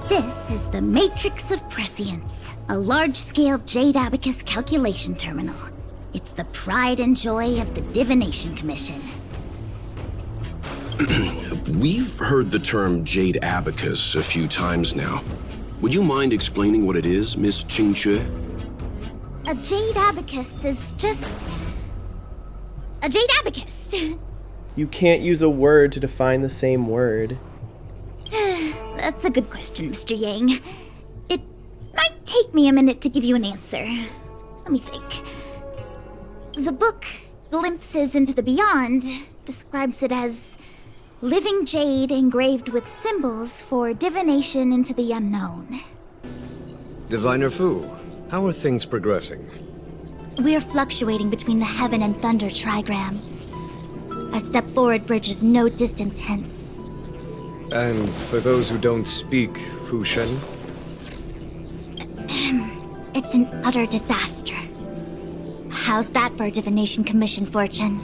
This is the Matrix of Prescience, a large-scale Jade Abacus calculation terminal. It's the pride and joy of the Divination Commission. We've heard the term Jade Abacus a few times now. Would you mind explaining what it is, Miss Qingque? A Jade Abacus is just... a Jade Abacus. You can't use a word to define the same word. That's a good question, Mr. Yang. It might take me a minute to give you an answer. Let me think. The book, Glimpses into the Beyond, describes it as living jade engraved with symbols for divination into the unknown. Diviner Fu, how are things progressing? We're fluctuating between the heaven and thunder trigrams. A step forward bridges no distance hence. And for those who don't speak Fu Shen? It's an utter disaster. How's that for a Divination Commission fortune?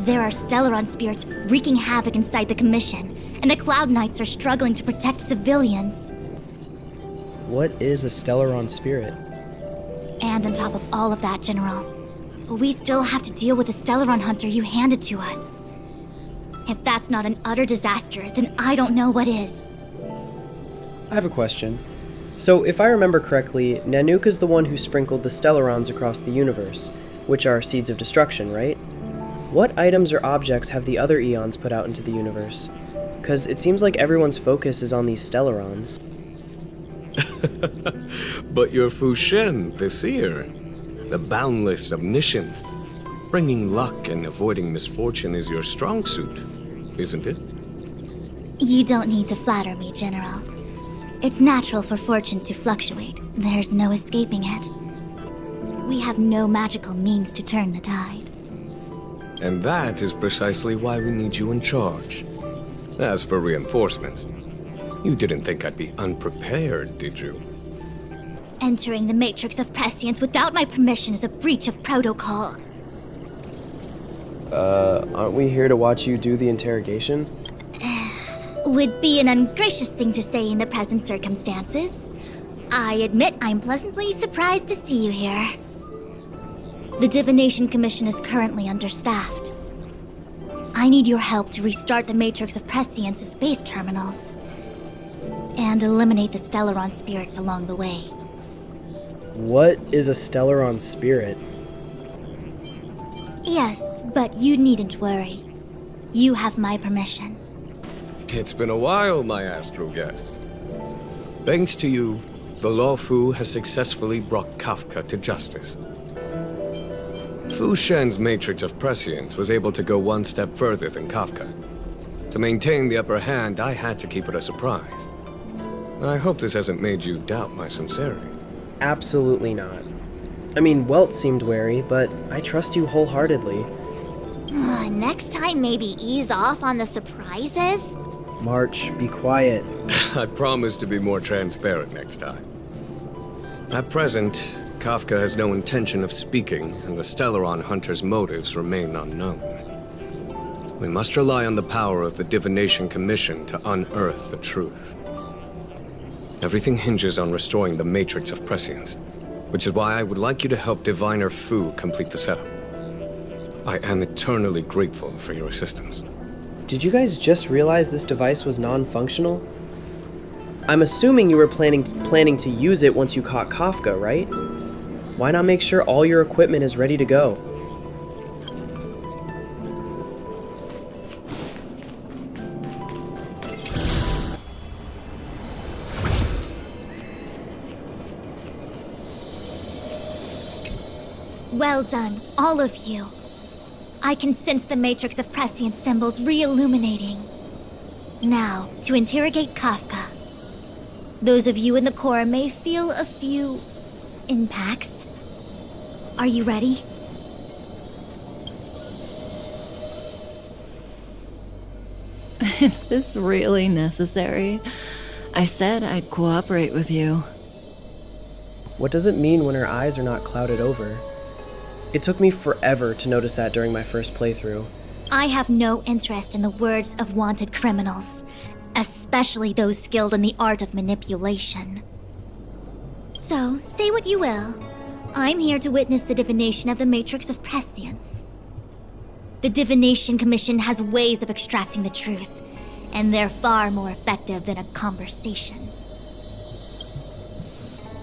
There are Stellaron spirits wreaking havoc inside the Commission, and the Cloud Knights are struggling to protect civilians. What is a Stellaron spirit? And on top of all of that, General, we still have to deal with the Stellaron hunter you handed to us. If that's not an utter disaster, then I don't know what is. I have a question. So, if I remember correctly, Nanook is the one who sprinkled the Stellarons across the universe, which are seeds of destruction, right? What items or objects have the other Eons put out into the universe? Because it seems like everyone's focus is on these Stellarons. But you're Fu Shen, the seer. The boundless, omniscient. Bringing luck and avoiding misfortune is your strong suit, isn't it? You don't need to flatter me, General. It's natural for fortune to fluctuate. There's no escaping it. We have no magical means to turn the tide. And that is precisely why we need you in charge. As for reinforcements, you didn't think I'd be unprepared, did you? Entering the Matrix of Prescience without my permission is a breach of protocol. Aren't we here to watch you do the interrogation? Would be an ungracious thing to say in the present circumstances. I admit I'm pleasantly surprised to see you here. The Divination Commission is currently understaffed. I need your help to restart the Matrix of Prescience's base terminals and eliminate the Stellaron spirits along the way. What is a Stellaron spirit? Yes, but you needn't worry. You have my permission. It's been a while, my astral guest. Thanks to you, the Law Fu has successfully brought Kafka to justice. Fu Shen's Matrix of Prescience was able to go one step further than Kafka. To maintain the upper hand, I had to keep it a surprise. I hope this hasn't made you doubt my sincerity. Absolutely not. I mean, Welt seemed wary, but I trust you wholeheartedly. Next time, maybe ease off on the surprises? March, be quiet. I promise to be more transparent next time. At present, Kafka has no intention of speaking, and the Stellaron hunter's motives remain unknown. We must rely on the power of the Divination Commission to unearth the truth. Everything hinges on restoring the Matrix of Prescience, which is why I would like you to help Diviner Fu complete the setup. I am eternally grateful for your assistance. Did you guys just realize this device was non-functional? I'm assuming you were planning to use it once you caught Kafka, right? Why not make sure all your equipment is ready to go? Well done, all of you. I can sense the Matrix of Prescience symbols re-illuminating. Now, to interrogate Kafka. Those of you in the core may feel a few impacts. Are you ready? Is this really necessary? I said I'd cooperate with you. What does it mean when her eyes are not clouded over? It took me forever to notice that during my first playthrough. I have no interest in the words of wanted criminals. especially those skilled in the art of manipulation. So, say what you will. I'm here to witness the divination of the Matrix of Prescience. The Divination Commission has ways of extracting the truth, and they're far more effective than a conversation.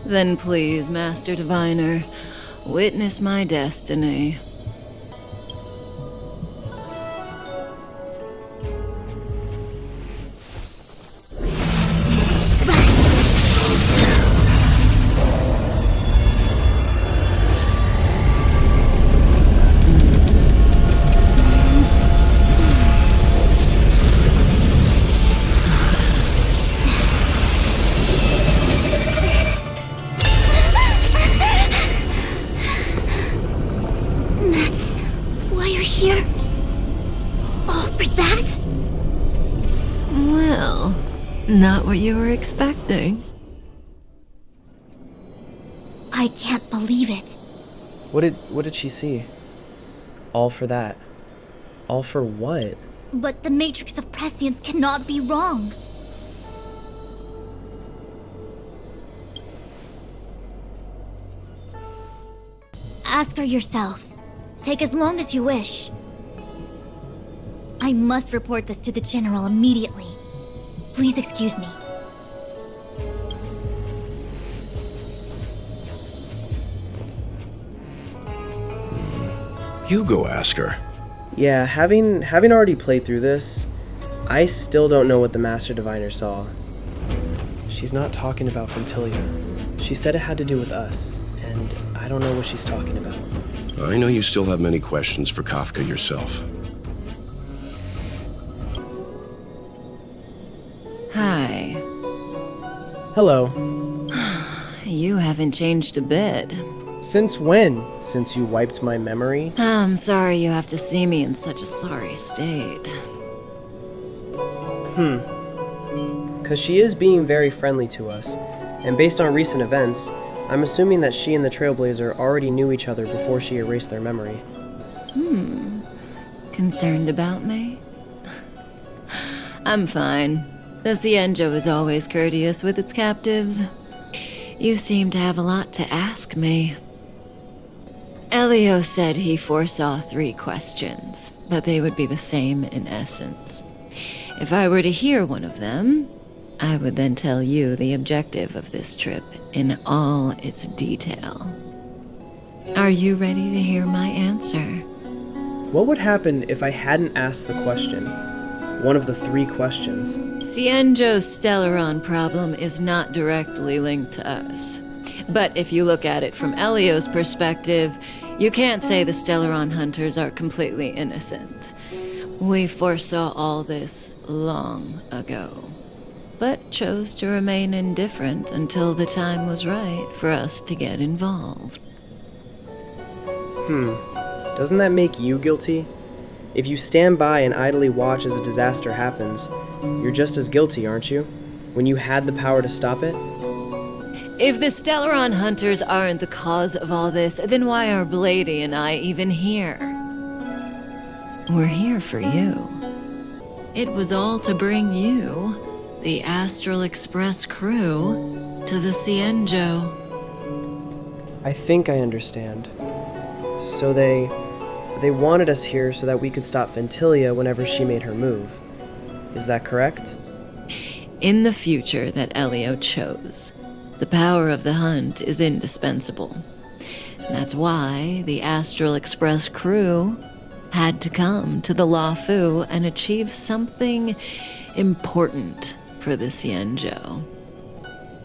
Then please, Master Diviner, witness my destiny. Here? All for that? Well, not what you were expecting. I can't believe it. What did she see? All for that. All for what? But the Matrix of Prescience cannot be wrong. Ask her yourself. Take as long as you wish. I must report this to the General immediately. Please excuse me. You go ask her. Yeah, having already played through this, I still don't know what the Master Diviner saw. She's not talking about Fentilia. She said it had to do with us, and I don't know what she's talking about. I know you still have many questions for Kafka yourself. Hi. Hello. You haven't changed a bit. Since when? Since you wiped my memory? I'm sorry you have to see me in such a sorry state. 'Cause she is being very friendly to us, and based on recent events, I'm assuming that she and the Trailblazer already knew each other before she erased their memory. Concerned about me? I'm fine. The Cienjo is always courteous with its captives. You seem to have a lot to ask me. Elio said he foresaw 3 questions, but they would be the same in essence. If I were to hear one of them, I would then tell you the objective of this trip in all its detail. Are you ready to hear my answer? What would happen if I hadn't asked the question? One of the 3 questions. Cienjo's Stellaron problem is not directly linked to us. But if you look at it from Elio's perspective, you can't say the Stellaron hunters are completely innocent. We foresaw all this long ago, but chose to remain indifferent until the time was right for us to get involved. Doesn't that make you guilty? If you stand by and idly watch as a disaster happens, you're just as guilty, aren't you? When you had the power to stop it? If the Stellaron hunters aren't the cause of all this, then why are Blady and I even here? We're here for you. It was all to bring you, the Astral Express crew, to the Cienjo. I think I understand. So they wanted us here so that we could stop Fentilia whenever she made her move. Is that correct? In the future that Elio chose, the power of the hunt is indispensable. And that's why the Astral Express crew had to come to the Lafu and achieve something important for the Cienjo.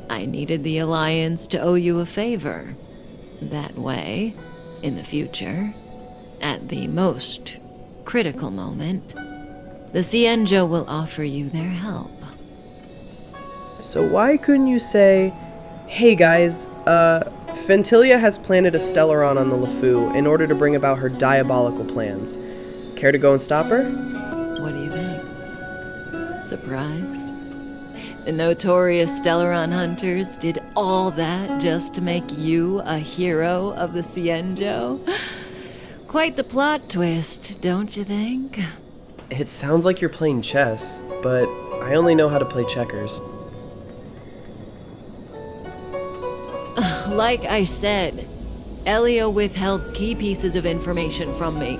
I needed the Alliance to owe you a favor. That way, in the future, at the most critical moment, the Cienjo will offer you their help. So why couldn't you say, hey guys, Fentilia has planted a Stellaron on the Lafu in order to bring about her diabolical plans. Care to go and stop her? What do you think? Surprised? The notorious Stellaron hunters did all that just to make you a hero of the Cienjo? Quite the plot twist, don't you think? It sounds like you're playing chess, but I only know how to play checkers. Like I said, Elio withheld key pieces of information from me.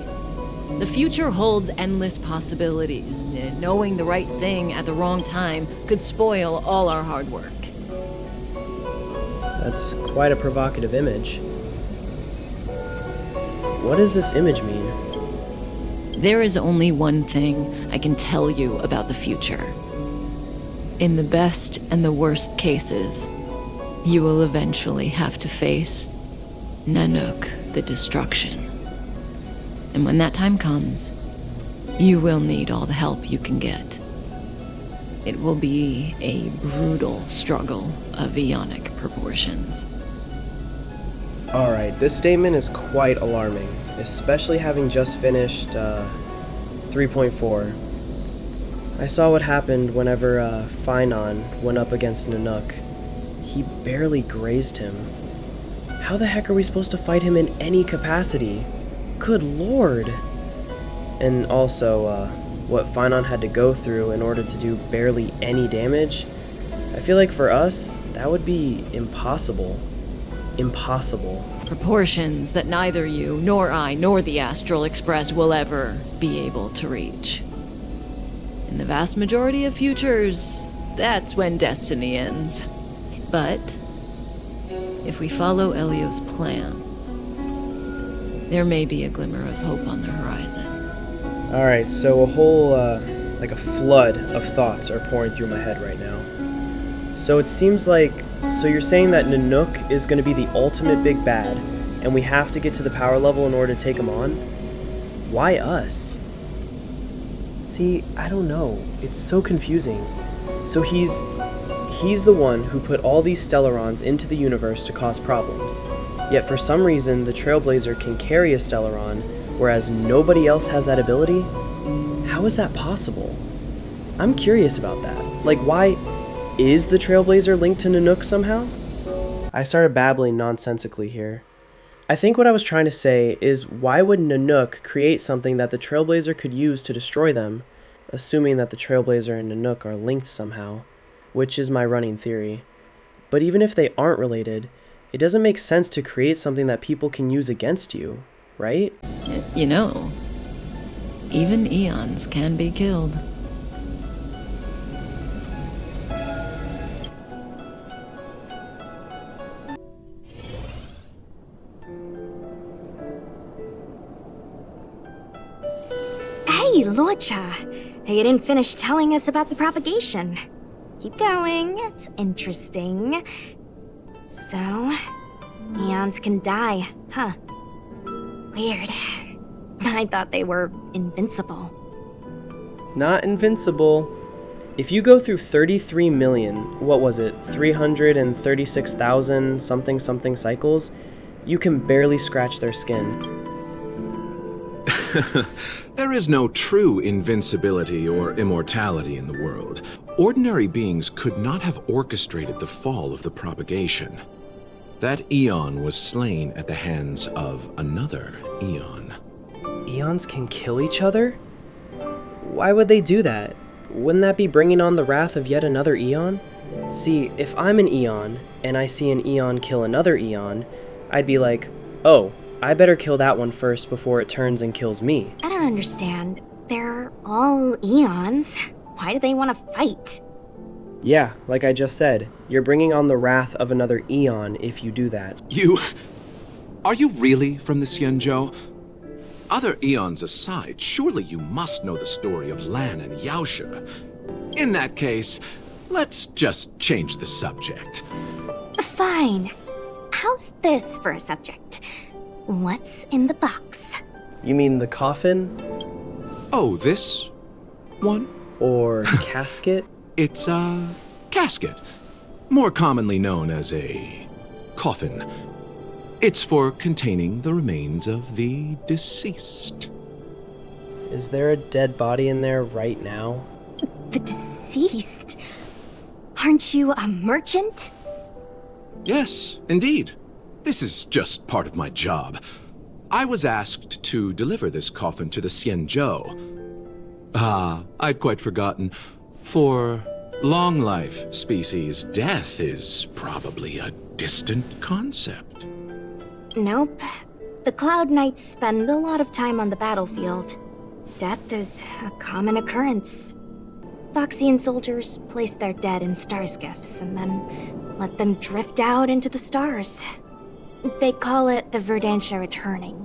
The future holds endless possibilities. Knowing the right thing at the wrong time could spoil all our hard work. That's quite a provocative image. What does this image mean? There is only one thing I can tell you about the future. In the best and the worst cases, you will eventually have to face Nanook, the destruction. And when that time comes, you will need all the help you can get. It will be a brutal struggle of Ionic proportions. Alright, this statement is quite alarming, especially having just finished 3.4. I saw what happened whenever Phainon went up against Nanook. He barely grazed him. How the heck are we supposed to fight him in any capacity? Good lord! And also, what Phainon had to go through in order to do barely any damage, I feel like for us, that would be impossible. Impossible. Proportions that neither you, nor I, nor the Astral Express will ever be able to reach. In the vast majority of futures, that's when destiny ends. But if we follow Elio's plan, there may be a glimmer of hope on the horizon. Alright, so a whole, like a flood of thoughts are pouring through my head right now. So it seems like, so you're saying that Nanook is going to be the ultimate big bad, and we have to get to the power level in order to take him on? Why us? See, I don't know. It's so confusing. So he's the one who put all these Stellarons into the universe to cause problems. Yet for some reason, the Trailblazer can carry a Stellaron, whereas nobody else has that ability? How is that possible? I'm curious about that. Like, why is the Trailblazer linked to Nanook somehow? I started babbling nonsensically here. I think what I was trying to say is, why would Nanook create something that the Trailblazer could use to destroy them, assuming that the Trailblazer and Nanook are linked somehow, which is my running theory. But even if they aren't related, it doesn't make sense to create something that people can use against you, right? You know, even eons can be killed. Hey, Lorcha! You didn't finish telling us about the propagation. Keep going, it's interesting. So, eons can die, huh? Weird. I thought they were invincible. Not invincible. If you go through 33 million, what was it, 336,000 something cycles, you can barely scratch their skin. There is no true invincibility or immortality in the world. Ordinary beings could not have orchestrated the fall of the propagation. That Eon was slain at the hands of another Eon. Eons can kill each other? Why would they do that? Wouldn't that be bringing on the wrath of yet another Eon? See, if I'm an Eon, and I see an Eon kill another Eon, I'd be like, oh, I better kill that one first before it turns and kills me. I don't understand. They're all eons. Why do they want to fight? Yeah, like I just said, you're bringing on the wrath of another Eon if you do that. Are you really from the Xianzhou? Other eons aside, surely you must know the story of Lan and Yaoshe. In that case, let's just change the subject. Fine. How's this for a subject? What's in the box? You mean the coffin? Oh, this one? Or casket? It's a casket, more commonly known as a coffin. It's for containing the remains of the deceased. Is there a dead body in there right now? The deceased? Aren't you a merchant? Yes, indeed. This is just part of my job. I was asked to deliver this coffin to the Xianzhou. Ah, I'd quite forgotten. For long life species, death is probably a distant concept. Nope. The Cloud Knights spend a lot of time on the battlefield. Death is a common occurrence. Foxian soldiers place their dead in star skiffs and then let them drift out into the stars. They call it the Verdantia returning.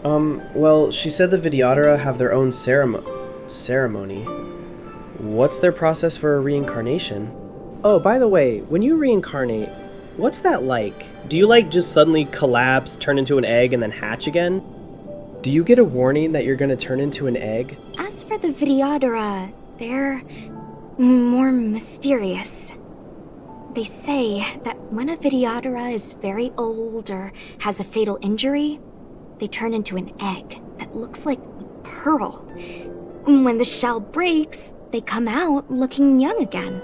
Well, she said the Vidyadhara have their own ceremony. What's their process for a reincarnation? Oh, by the way, when you reincarnate, what's that like? Do you just suddenly collapse, turn into an egg, and then hatch again? Do you get a warning that you're gonna turn into an egg? As for the Vidyadhara, they're more mysterious. They say that when a Vidyadhara is very old or has a fatal injury, they turn into an egg that looks like a pearl. When the shell breaks, they come out looking young again.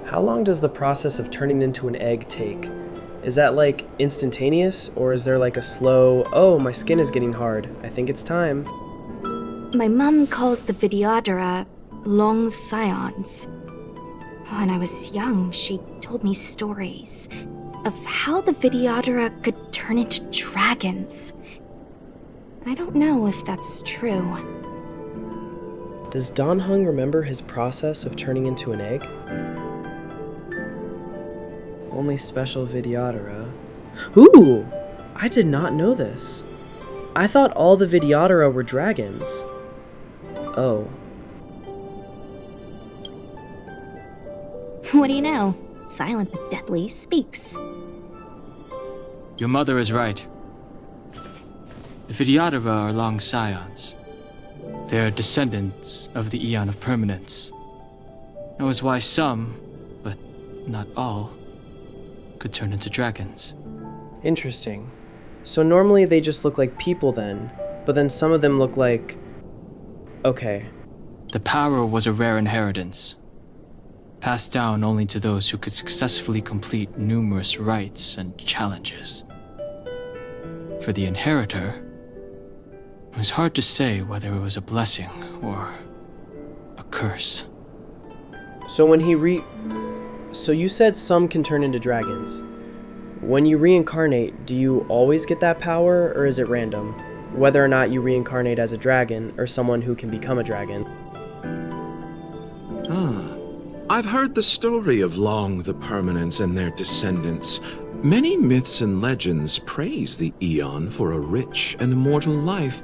How long does the process of turning into an egg take? Is that instantaneous, or is there a slow, oh, my skin is getting hard, I think it's time? My mom calls the Vidyadhara long scions. When I was young, she told me stories of how the Vidyadhara could turn into dragons. I don't know if that's true. Does Dan Heng remember his process of turning into an egg? Only special Vidyadhara. Ooh! I did not know this. I thought all the Vidyadhara were dragons. Oh. What do you know? Silent but deadly speaks. Your mother is right. The Vidyadhara are long scions. They are descendants of the Eon of Permanence. That was why some, but not all, could turn into dragons. Interesting. So normally they just look like people then, but then some of them look like... Okay. The power was a rare inheritance, passed down only to those who could successfully complete numerous rites and challenges. For the inheritor, it was hard to say whether it was a blessing or a curse. So when So you said some can turn into dragons. When you reincarnate, do you always get that power, or is it random? Whether or not you reincarnate as a dragon, or someone who can become a dragon. I've heard the story of Long the Permanence and their descendants. Many myths and legends praise the Eon for a rich and immortal life.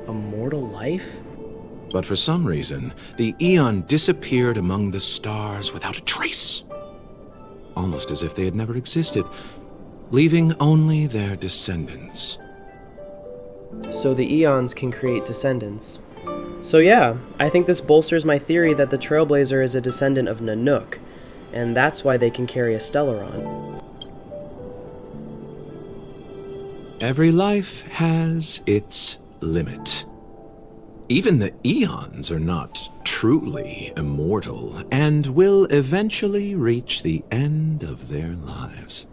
Immortal life? But for some reason, the Eon disappeared among the stars without a trace. Almost as if they had never existed, leaving only their descendants. So the Eons can create descendants. So yeah, I think this bolsters my theory that the Trailblazer is a descendant of Nanook, and that's why they can carry a Stellaron. Every life has its limit. Even the Eons are not truly immortal, and will eventually reach the end of their lives.